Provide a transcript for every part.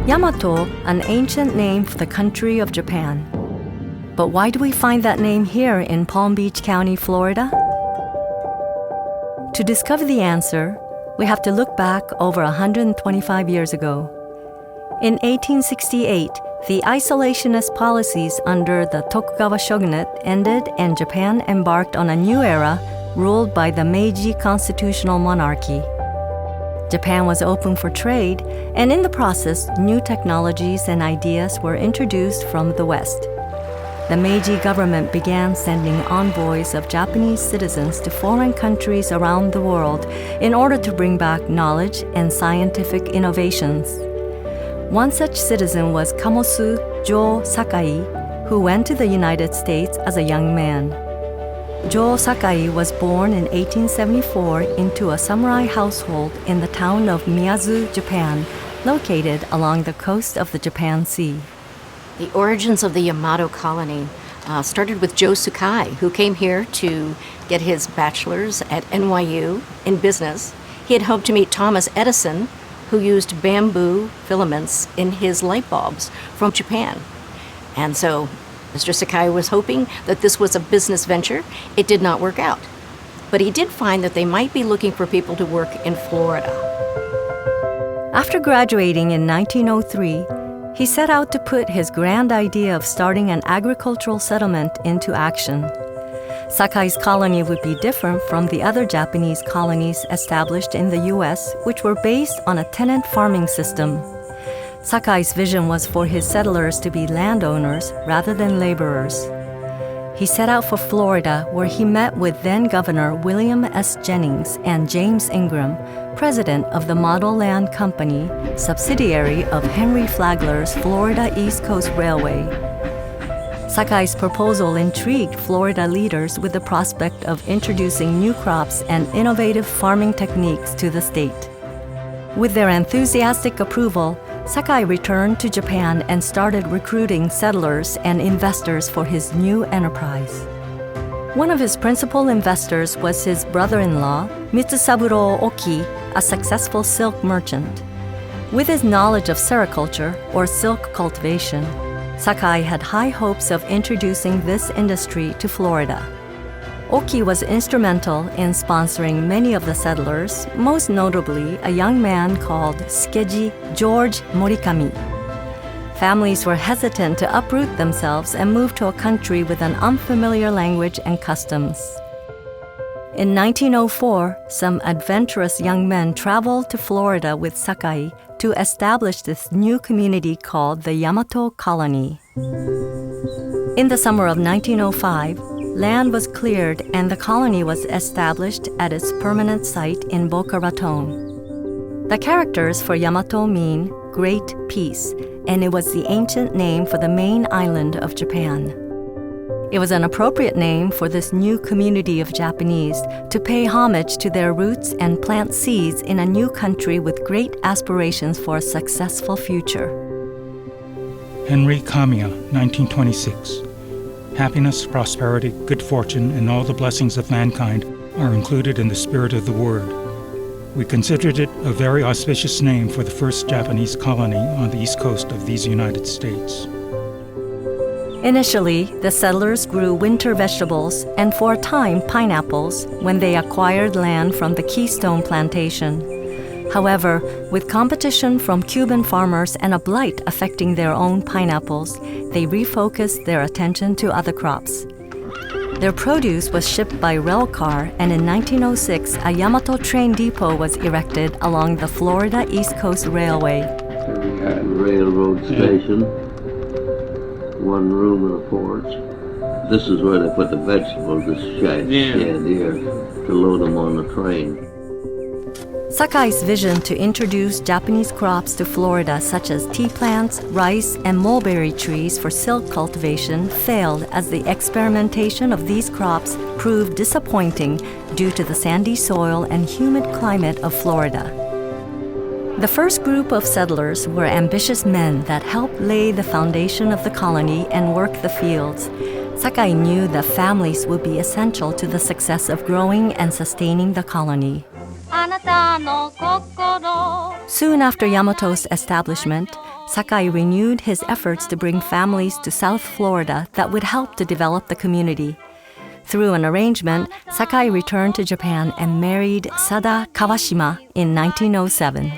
Yamato, an ancient name for the country of Japan. But why do we find that name here in Palm Beach County, Florida? To discover the answer, we have to look back over 125 years ago. In 1868, the isolationist policies under the Tokugawa shogunate ended and Japan embarked on a new era ruled by the Meiji constitutional monarchy. Japan was open for trade, and in the process, new technologies and ideas were introduced from the West. The Meiji government began sending envoys of Japanese citizens to foreign countries around the world in order to bring back knowledge and scientific innovations. One such citizen was Kamosu Jo Sakai, who went to the United States as a young man. Jo Sakai was born in 1874 into a samurai household in the town of Miyazu, Japan, located along the coast of the Japan Sea. The origins of the Yamato Colony started with Joe Sakai, who came here to get his bachelor's at NYU in business. He had hoped to meet Thomas Edison, who used bamboo filaments in his light bulbs from Japan. And so Mr. Sakai was hoping that this was a business venture. It did not work out. But he did find that they might be looking for people to work in Florida. After graduating in 1903, he set out to put his grand idea of starting an agricultural settlement into action. Sakai's colony would be different from the other Japanese colonies established in the U.S., which were based on a tenant farming system. Sakai's vision was for his settlers to be landowners rather than laborers. He set out for Florida, where he met with then-Governor William S. Jennings and James Ingram, president of the Model Land Company, subsidiary of Henry Flagler's Florida East Coast Railway. Sakai's proposal intrigued Florida leaders with the prospect of introducing new crops and innovative farming techniques to the state. With their enthusiastic approval, Sakai returned to Japan and started recruiting settlers and investors for his new enterprise. One of his principal investors was his brother-in-law, Mitsusaburo Oki, a successful silk merchant. With his knowledge of sericulture, or silk cultivation, Sakai had high hopes of introducing this industry to Florida. Oki was instrumental in sponsoring many of the settlers, most notably a young man called Skeji George Morikami. Families were hesitant to uproot themselves and move to a country with an unfamiliar language and customs. In 1904, some adventurous young men traveled to Florida with Sakai to establish this new community called the Yamato Colony. In the summer of 1905, land was cleared and the colony was established at its permanent site in Boca Raton. The characters for Yamato mean Great Peace, and it was the ancient name for the main island of Japan. It was an appropriate name for this new community of Japanese to pay homage to their roots and plant seeds in a new country with great aspirations for a successful future. Henry Kamiya, 1926. Happiness, prosperity, good fortune, and all the blessings of mankind are included in the spirit of the word. We considered it a very auspicious name for the first Japanese colony on the east coast of these United States. Initially, the settlers grew winter vegetables and for a time pineapples when they acquired land from the Keystone Plantation. However, with competition from Cuban farmers and a blight affecting their own pineapples, they refocused their attention to other crops. Their produce was shipped by rail car, and in 1906, a Yamato train depot was erected along the Florida East Coast Railway. We had a railroad station, one room and a porch. This is where they put the vegetables, this shed here, to load them on the train. Sakai's vision to introduce Japanese crops to Florida, such as tea plants, rice, and mulberry trees for silk cultivation, failed as the experimentation of these crops proved disappointing due to the sandy soil and humid climate of Florida. The first group of settlers were ambitious men that helped lay the foundation of the colony and work the fields. Sakai knew that families would be essential to the success of growing and sustaining the colony. Soon after Yamato's establishment, Sakai renewed his efforts to bring families to South Florida that would help to develop the community. Through an arrangement, Sakai returned to Japan and married Sada Kawashima in 1907.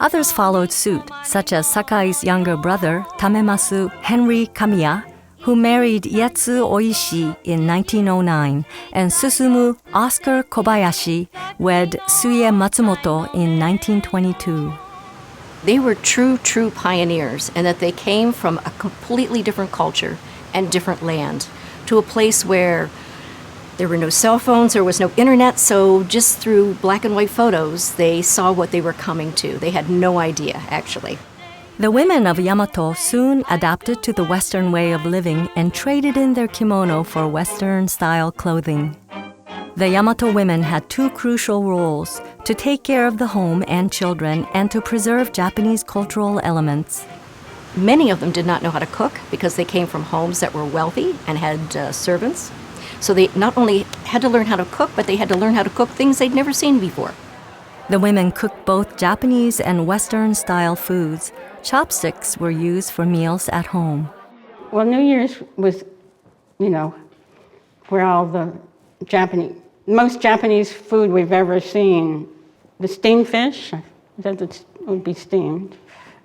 Others followed suit, such as Sakai's younger brother, Tamemasu Henry Kamiya, who married Yetsu Oishi in 1909, and Susumu Oscar Kobayashi wed Suie Matsumoto in 1922. They were true pioneers, and that they came from a completely different culture and different land to a place where there were no cell phones, there was no internet, so just through black and white photos, they saw what they were coming to. They had no idea, actually. The women of Yamato soon adapted to the Western way of living and traded in their kimono for Western-style clothing. The Yamato women had two crucial roles: to take care of the home and children and to preserve Japanese cultural elements. Many of them did not know how to cook because they came from homes that were wealthy and had servants. So they not only had to learn how to cook, but they had to learn how to cook things they'd never seen before. The women cooked both Japanese and Western-style foods. Chopsticks were used for meals at home. Well, New Year's was, where all the most Japanese food we've ever seen. The steamed fish, that would be steamed,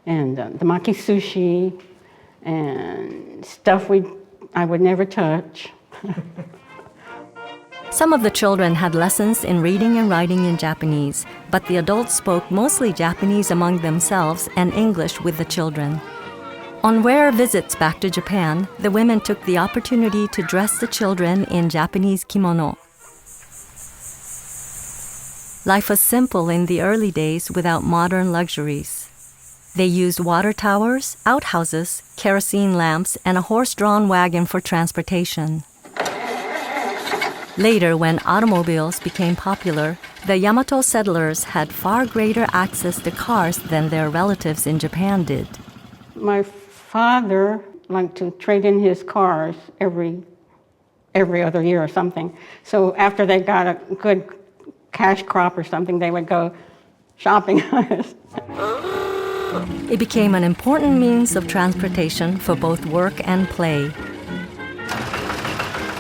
and the maki sushi, and stuff I would never touch. Some of the children had lessons in reading and writing in Japanese, but the adults spoke mostly Japanese among themselves and English with the children. On rare visits back to Japan, the women took the opportunity to dress the children in Japanese kimono. Life was simple in the early days without modern luxuries. They used water towers, outhouses, kerosene lamps, and a horse-drawn wagon for transportation. Later, when automobiles became popular, the Yamato settlers had far greater access to cars than their relatives in Japan did. My father liked to trade in his cars every other year or something. So after they got a good cash crop or something, they would go shopping. It became an important means of transportation for both work and play.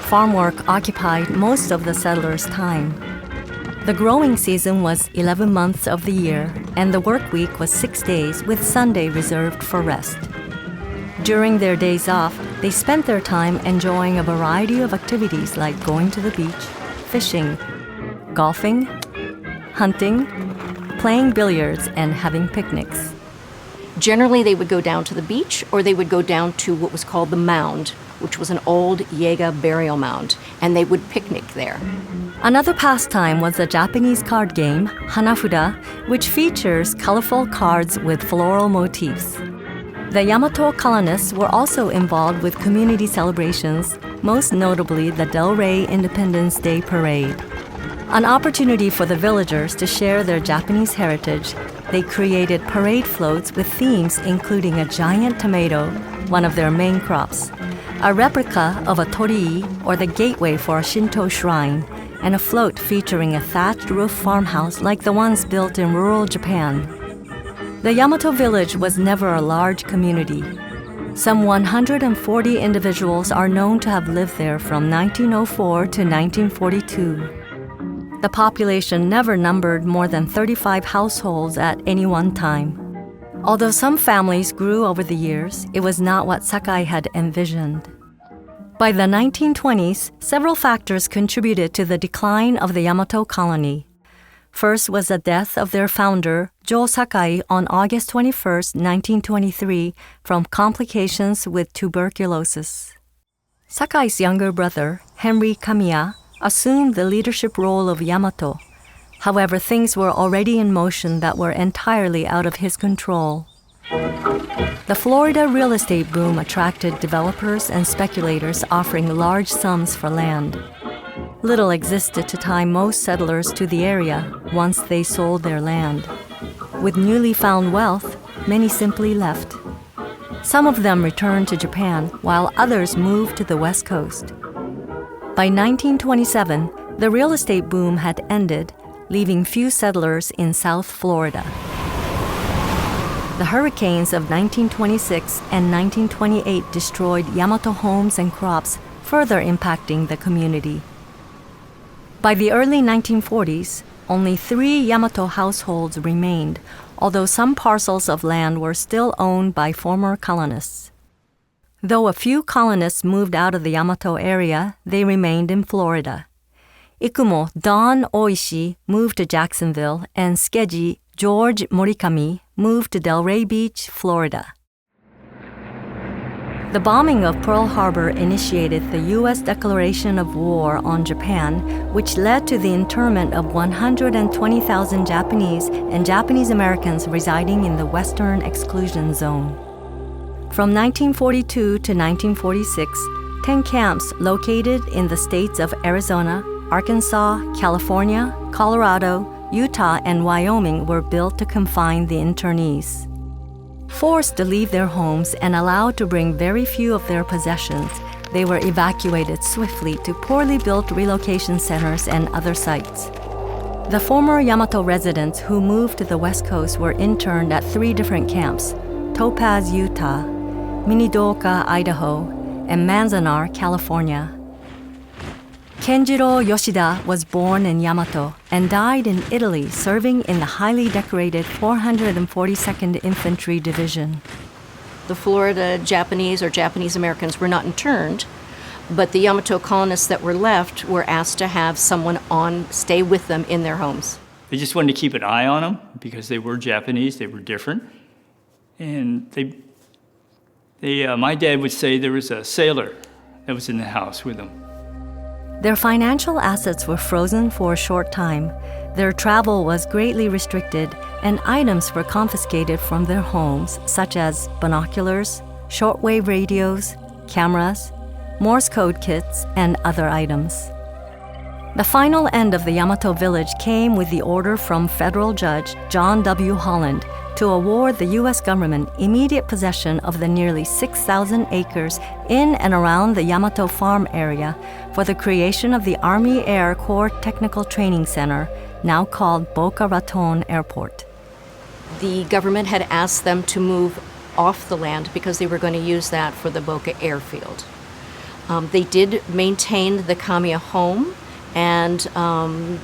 Farm work occupied most of the settlers' time. The growing season was 11 months of the year, and the work week was 6 days, with Sunday reserved for rest. During their days off, they spent their time enjoying a variety of activities like going to the beach, fishing, golfing, hunting, playing billiards, and having picnics. Generally, they would go down to the beach, or they would go down to what was called the mound, which was an old Yega burial mound, and they would picnic there. Another pastime was the Japanese card game, Hanafuda, which features colorful cards with floral motifs. The Yamato colonists were also involved with community celebrations, most notably the Del Rey Independence Day Parade. An opportunity for the villagers to share their Japanese heritage, they created parade floats with themes including a giant tomato, one of their main crops, a replica of a torii, or the gateway for a Shinto shrine, and a float featuring a thatched roof farmhouse like the ones built in rural Japan. The Yamato village was never a large community. Some 140 individuals are known to have lived there from 1904 to 1942. The population never numbered more than 35 households at any one time. Although some families grew over the years, it was not what Sakai had envisioned. By the 1920s, several factors contributed to the decline of the Yamato colony. First was the death of their founder, Jo Sakai, on August 21, 1923, from complications with tuberculosis. Sakai's younger brother, Henry Kamiya, assumed the leadership role of Yamato. However, things were already in motion that were entirely out of his control. The Florida real estate boom attracted developers and speculators offering large sums for land. Little existed to tie most settlers to the area once they sold their land. With newly found wealth, many simply left. Some of them returned to Japan, while others moved to the West Coast. By 1927, the real estate boom had ended, leaving few settlers in South Florida. The hurricanes of 1926 and 1928 destroyed Yamato homes and crops, further impacting the community. By the early 1940s, only 3 Yamato households remained, although some parcels of land were still owned by former colonists. Though a few colonists moved out of the Yamato area, they remained in Florida. Ikumo Don Oishi moved to Jacksonville, and Skeji George Morikami moved to Delray Beach, Florida. The bombing of Pearl Harbor initiated the U.S. declaration of war on Japan, which led to the internment of 120,000 Japanese and Japanese Americans residing in the Western Exclusion Zone. From 1942 to 1946, 10 camps located in the states of Arizona, Arkansas, California, Colorado, Utah, and Wyoming were built to confine the internees. Forced to leave their homes and allowed to bring very few of their possessions, they were evacuated swiftly to poorly built relocation centers and other sites. The former Yamato residents who moved to the West Coast were interned at 3 different camps: Topaz, Utah, Minidoka, Idaho, and Manzanar, California. Kenjiro Yoshida was born in Yamato and died in Italy, serving in the highly decorated 442nd Infantry Division. The Florida Japanese or Japanese Americans were not interned, but the Yamato colonists that were left were asked to have someone stay with them in their homes. They just wanted to keep an eye on them because they were Japanese, they were different. And my dad would say there was a sailor that was in the house with them. Their financial assets were frozen for a short time. Their travel was greatly restricted, and items were confiscated from their homes, such as binoculars, shortwave radios, cameras, Morse code kits, and other items. The final end of the Yamato village came with the order from federal judge John W. Holland to award the U.S. government immediate possession of the nearly 6,000 acres in and around the Yamato farm area for the creation of the Army Air Corps Technical Training Center, now called Boca Raton Airport. The government had asked them to move off the land because they were going to use that for the Boca airfield. They did maintain the Kamiya home and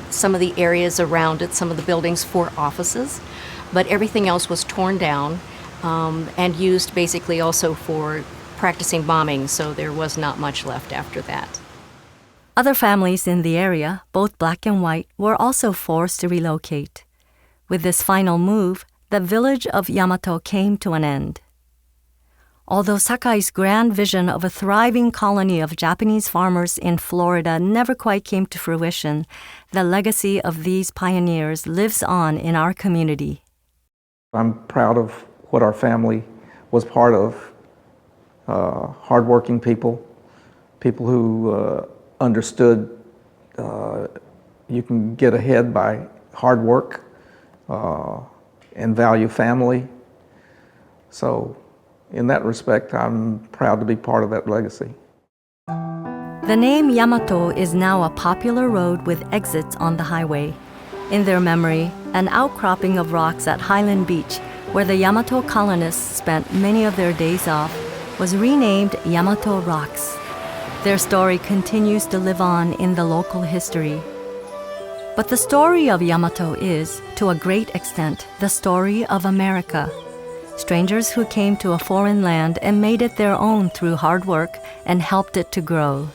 some of the areas around it, some of the buildings for offices, but everything else was torn down and used basically also for practicing bombing, so there was not much left after that. Other families in the area, both black and white, were also forced to relocate. With this final move, the village of Yamato came to an end. Although Sakai's grand vision of a thriving colony of Japanese farmers in Florida never quite came to fruition, the legacy of these pioneers lives on in our community. I'm proud of what our family was part of. Hardworking people who understood you can get ahead by hard work and value family. So in that respect, I'm proud to be part of that legacy. The name Yamato is now a popular road with exits on the highway. In their memory, an outcropping of rocks at Highland Beach, where the Yamato colonists spent many of their days off, was renamed Yamato Rocks. Their story continues to live on in the local history. But the story of Yamato is, to a great extent, the story of America. Strangers who came to a foreign land and made it their own through hard work and helped it to grow.